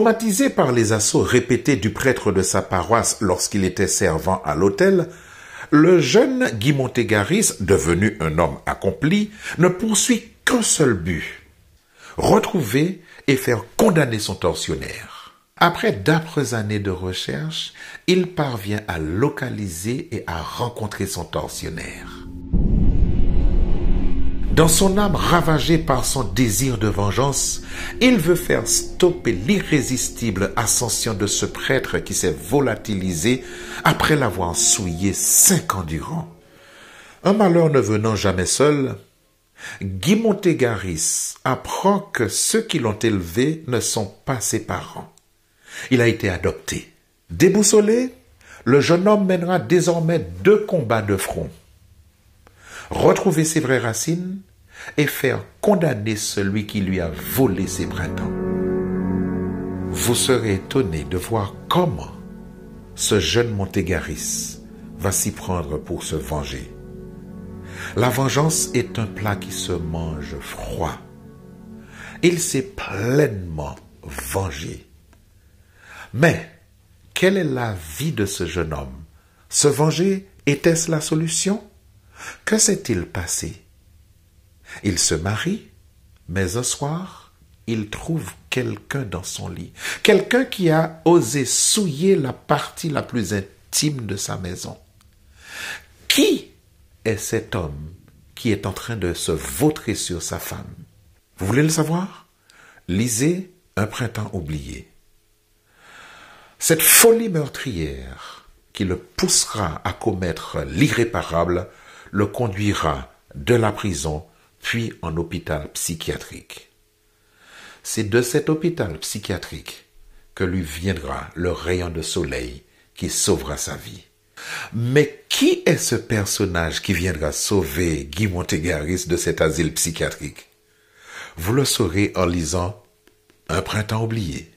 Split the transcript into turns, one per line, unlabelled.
Traumatisé par les assauts répétés du prêtre de sa paroisse lorsqu'il était servant à l'hôtel, le jeune Guy Montégaris, devenu un homme accompli, ne poursuit qu'un seul but: retrouver et faire condamner son tortionnaire. Après d'âpres années de recherche, il parvient à localiser et à rencontrer son tortionnaire. Dans son âme ravagée par son désir de vengeance, il veut faire stopper l'irrésistible ascension de ce prêtre qui s'est volatilisé après l'avoir souillé 5 ans durant. Un malheur ne venant jamais seul, Guy Montégaris apprend que ceux qui l'ont élevé ne sont pas ses parents. Il a été adopté. Déboussolé, le jeune homme mènera désormais 2 combats de front: retrouver ses vraies racines et faire condamner celui qui lui a volé ses printemps. Vous serez étonné de voir comment ce jeune Montégaris va s'y prendre pour se venger. La vengeance est un plat qui se mange froid. Il s'est pleinement vengé. Mais quelle est la vie de ce jeune homme? Se venger, était-ce la solution? Que s'est-il passé? Il se marie, mais un soir, il trouve quelqu'un dans son lit. Quelqu'un qui a osé souiller la partie la plus intime de sa maison. Qui est cet homme qui est en train de se vautrer sur sa femme? Vous voulez le savoir? Lisez Un printemps oublié. Cette folie meurtrière qui le poussera à commettre l'irréparable le conduira de la prison puis en hôpital psychiatrique. C'est de cet hôpital psychiatrique que lui viendra le rayon de soleil qui sauvera sa vie. Mais qui est ce personnage qui viendra sauver Guy Montégaris de cet asile psychiatrique? Vous le saurez en lisant Un printemps oublié.